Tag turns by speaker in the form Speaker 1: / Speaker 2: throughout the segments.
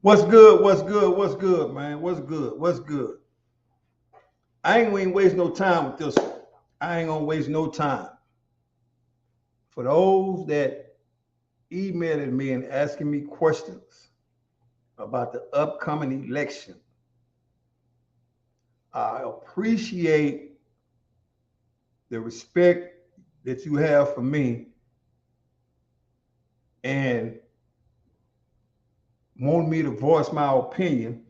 Speaker 1: What's good? What's good? What's good, man? What's good? What's good? I ain't gonna waste no time with this one. I ain't gonna waste no time. For those that emailing me and asking me questions about the upcoming election, I appreciate the respect that you have for me and want me to voice my opinion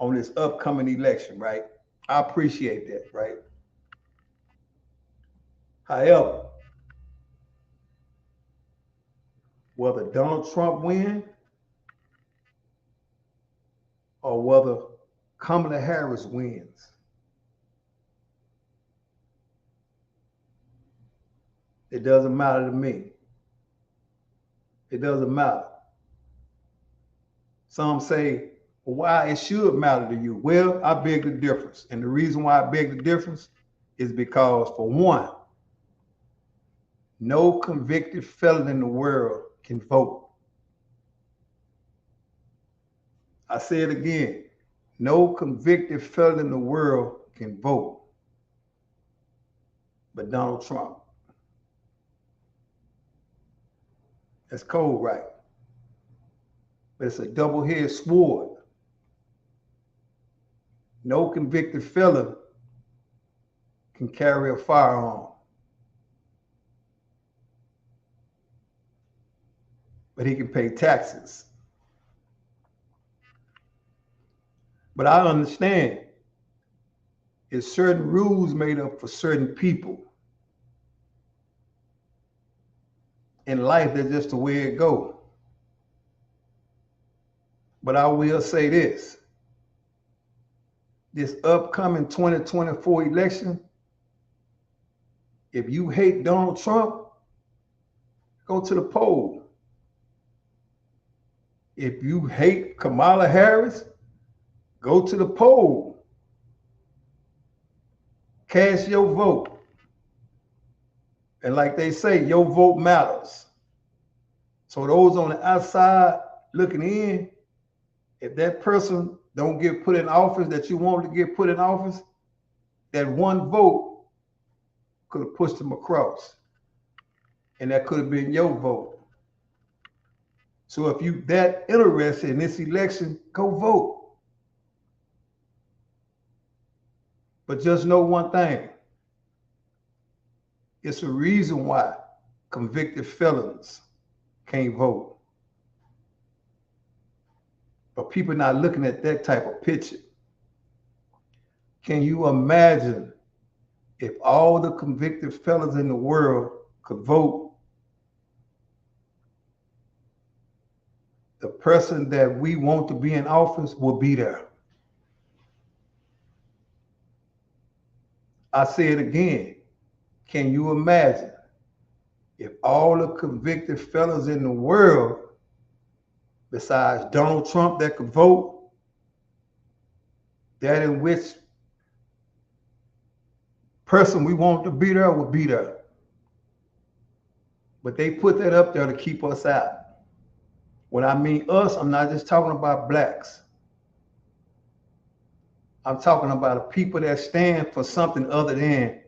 Speaker 1: on this upcoming election, right? I appreciate that, right? However, whether Donald Trump win or whether Kamala Harris wins, it doesn't matter to me. It doesn't matter. Some say, well, why it should matter to you? Well, I beg the difference. And the reason why I beg the difference is because, for one, no convicted felon in the world can vote. I say it again. No convicted felon in the world can vote. But Donald Trump. That's cold, right? But it's a double-edged sword. No convicted felon can carry a firearm. But he can pay taxes. But I understand it's certain rules made up for certain people. In life, that's just the way it goes. But I will say this upcoming 2024 election, if you hate Donald Trump, go to the poll. If you hate Kamala Harris, go to the poll. Cast your vote. And like they say, your vote matters. So those on the outside looking in, if that person don't get put in office that you want to get put in office, that one vote could have pushed them across. And that could have been your vote. So if you that interested in this election, go vote. But just know one thing. It's a reason why convicted felons can't vote. But people not looking at that type of picture. Can you imagine if all the convicted felons in the world could vote? The person that we want to be in office will be there. I say it again. Can you imagine if all the convicted felons in the world, besides Donald Trump, that could vote, that in which person we want to be there would be there. But they put that up there to keep us out. When I mean us, I'm not just talking about blacks. I'm talking about the people that stand for something other than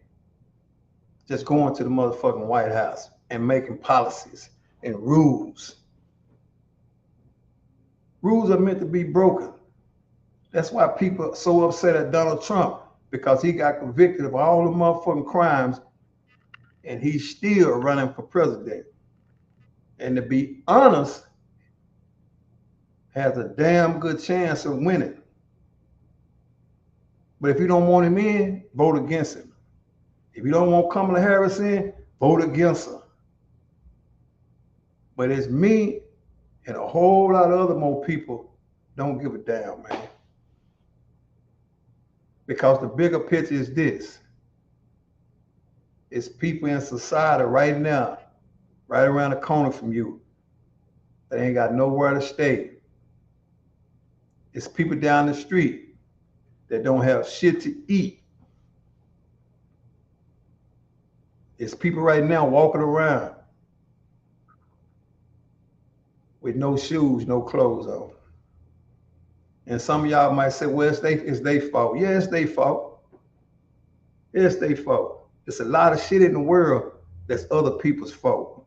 Speaker 1: just going to the motherfucking White House and making policies and rules. Rules are meant to be broken. That's why people are so upset at Donald Trump, because he got convicted of all the motherfucking crimes and he's still running for president. And to be honest, has a damn good chance of winning. But if you don't want him in, vote against him. If you don't want Kamala Harris in, vote against her. But it's me and a whole lot of other more people don't give a damn, man. Because the bigger picture is this. It's people in society right now, right around the corner from you, that ain't got nowhere to stay. It's people down the street that don't have shit to eat. It's people right now walking around with no shoes, no clothes on. And some of y'all might say, well, it's their fault. Yeah, it's their fault. It's their fault. There's a lot of shit in the world that's other people's fault.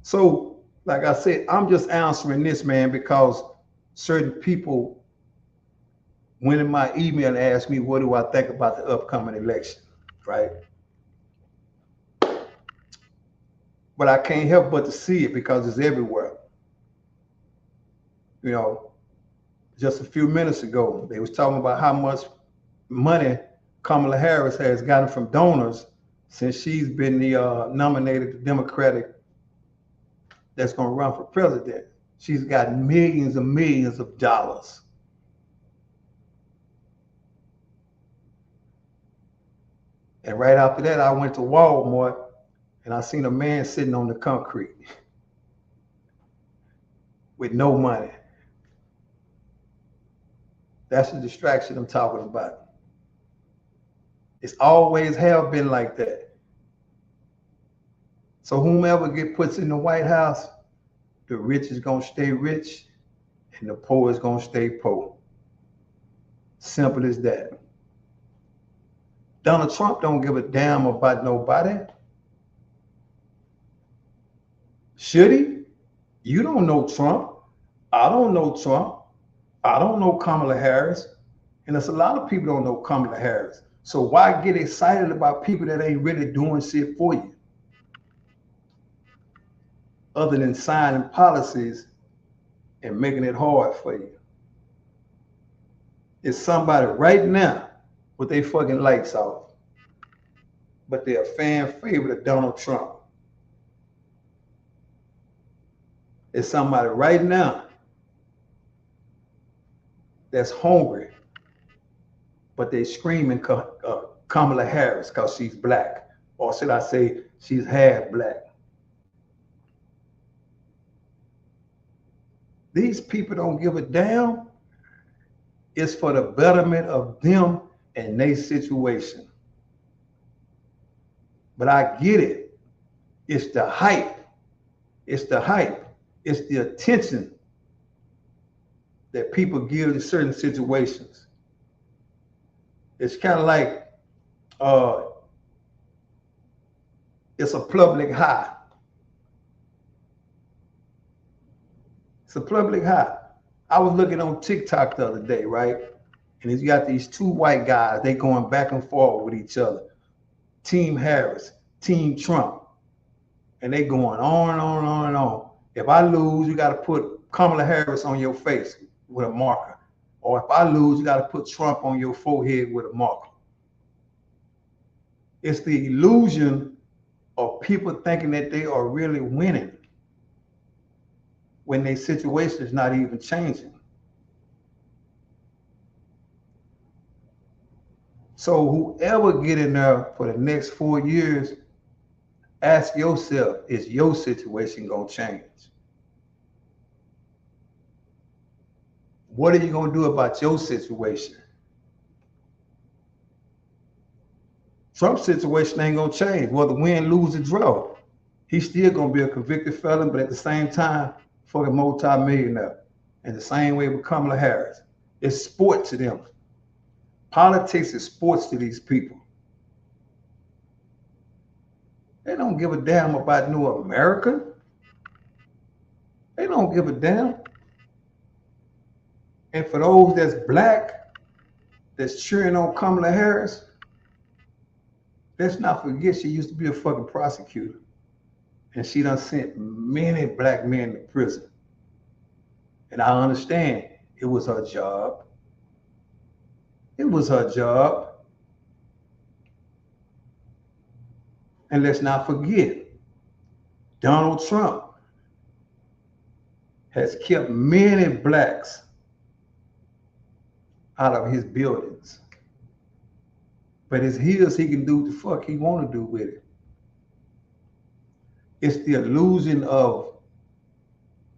Speaker 1: So, like I said, I'm just answering this, man, because certain people went in my email and asked me, what do I think about the upcoming election, right? But I can't help but to see it because it's everywhere. You know, just a few minutes ago, they was talking about how much money Kamala Harris has gotten from donors since she's been the nominated Democratic that's going to run for president. She's got millions and millions of dollars. And right after that, I went to Walmart and I seen a man sitting on the concrete with no money. That's the distraction I'm talking about. It's always have been like that. So whomever get puts in the White House, the rich is gonna stay rich and the poor is gonna stay poor. Simple as that. Donald Trump don't give a damn about nobody. Should he? You don't know Trump. I don't know Trump. I don't know Kamala Harris. And there's a lot of people don't know Kamala Harris. So why get excited about people that ain't really doing shit for you? Other than signing policies and making it hard for you. It's somebody right now with their fucking lights off, but they're a fan favorite of Donald Trump. It's somebody right now that's hungry, but they screaming Kamala Harris because she's black. Or should I say she's half black. These people don't give a damn. It's for the betterment of them and their situation. But I get it. It's the hype. It's the hype. It's the attention that people give to certain situations. It's kind of like it's a public high. It's a public high. I was looking on TikTok the other day, right? And you got these two white guys, they going back and forth with each other. Team Harris, Team Trump. And they going on and on and on and on. If I lose, you got to put Kamala Harris on your face with a marker. Or if I lose, you got to put Trump on your forehead with a marker. It's the illusion of people thinking that they are really winning when their situation is not even changing. So whoever get in there for the next 4 years, ask yourself, is your situation going to change? What are you going to do about your situation? Trump's situation ain't going to change. Whether win, lose, or draw, he's still going to be a convicted felon, but at the same time, fucking multi-millionaire. And the same way with Kamala Harris. It's sport to them. Politics is sports to these people. They don't give a damn about New America. They don't give a damn. And for those that's black, that's cheering on Kamala Harris, let's not forget she used to be a fucking prosecutor. And she done sent many black men to prison. And I understand it was her job. It was her job. And let's not forget, Donald Trump has kept many blacks out of his buildings. But it's his, he can do what the fuck he want to do with it. It's the illusion of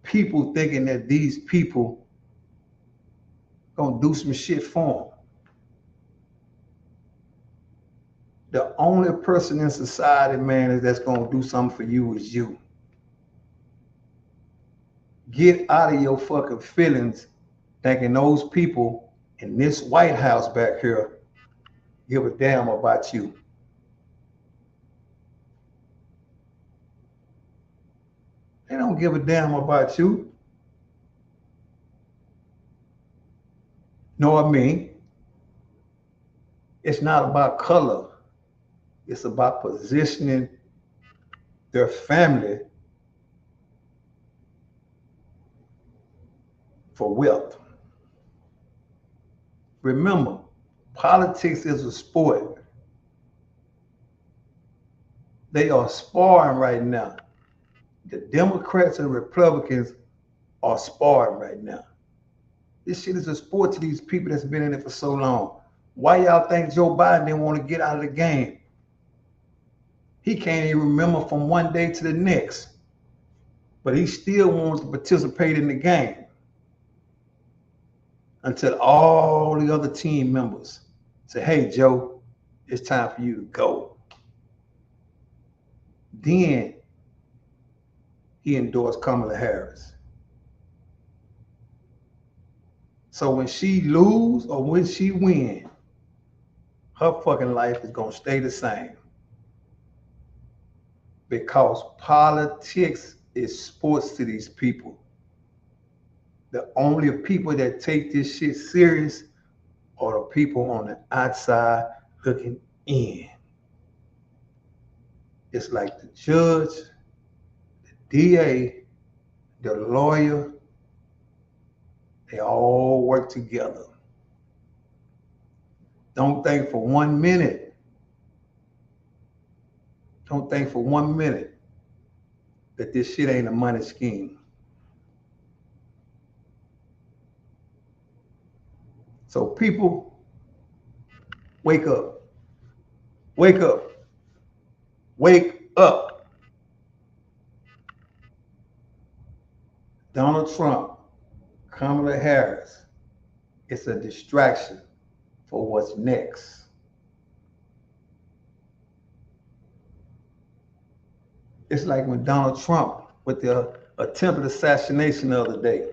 Speaker 1: people thinking that these people gonna do some shit for them. The only person in society, man, that's gonna do something for you is you. Get out of your fucking feelings thinking those people in this White House back here give a damn about you. They don't give a damn about you. Know what I mean? It's not about color. It's about positioning their family for wealth. Remember, politics is a sport. They are sparring right now. The Democrats and Republicans are sparring right now. This shit is a sport to these people that's been in it for so long. Why y'all think Joe Biden didn't want to get out of the game? He can't even remember from one day to the next. But he still wants to participate in the game until all the other team members say, hey, Joe, it's time for you to go. Then he endorsed Kamala Harris. So when she lose or when she win, her fucking life is going to stay the same. Because politics is sports to these people. The only people that take this shit serious are the people on the outside looking in. It's like the judge, the DA, the lawyer, they all work together. Don't think for 1 minute. Don't think for 1 minute that this shit ain't a money scheme. So people, wake up. Wake up. Wake up. Donald Trump, Kamala Harris, it's a distraction for what's next. It's like when Donald Trump with the attempted assassination the other day,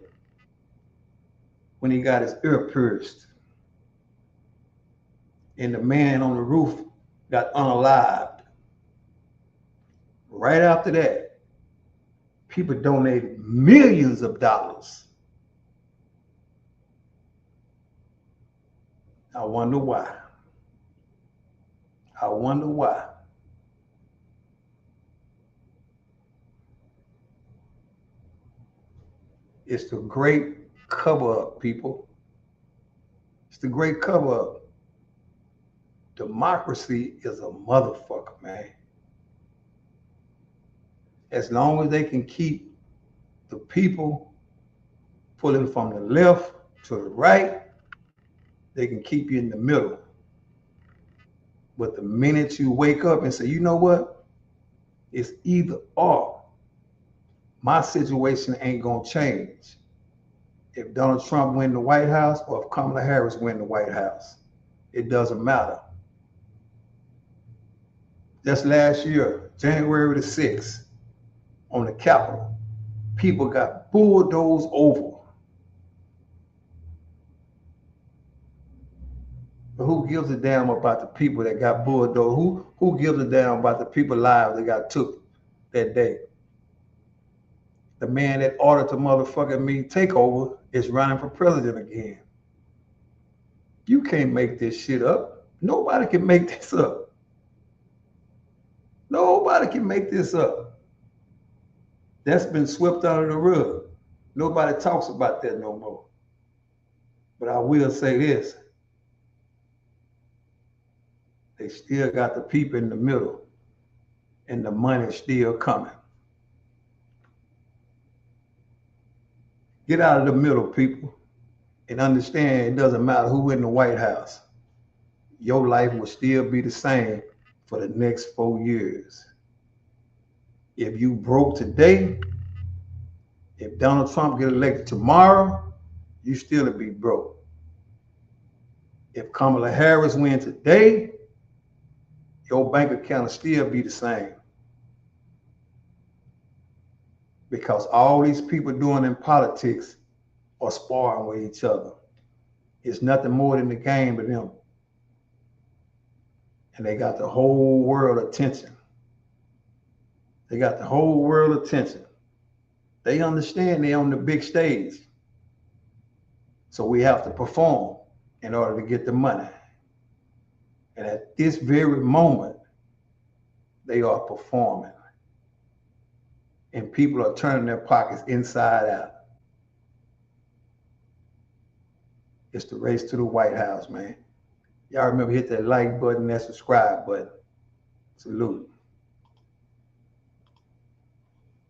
Speaker 1: when he got his ear pierced, and the man on the roof got unalived. Right after that, people donated millions of dollars. I wonder why. I wonder why. It's the great cover-up, people. It's the great cover-up. Democracy is a motherfucker, man. As long as they can keep the people pulling from the left to the right, they can keep you in the middle. But the minute you wake up and say, you know what? It's either or. My situation ain't gonna change if Donald Trump win the White House or if Kamala Harris win the White House. It doesn't matter. Just last year, January the 6th, on the Capitol, people got bulldozed over. But who gives a damn about the people that got bulldozed? Who gives a damn about the people's lives that got took that day? The man that ordered the motherfucking me takeover is running for president again. You can't make this shit up. Nobody can make this up. Nobody can make this up. That's been swept under the rug. Nobody talks about that no more. But I will say this. They still got the people in the middle, and the money's still coming. Get out of the middle, people, and understand it doesn't matter who in the White House. Your life will still be the same for the next 4 years. If you broke today, if Donald Trump get elected tomorrow, you still will be broke. If Kamala Harris wins today, your bank account will still be the same. because all these people doing in politics are sparring with each other. It's nothing more than the game to them. And they got the whole world attention. They got the whole world attention. They understand they're on the big stage. So we have to perform in order to get the money. And at this very moment, they are performing. And people are turning their pockets inside out. It's the race to the White House, man. Y'all remember, hit that like button, that subscribe button. Salute.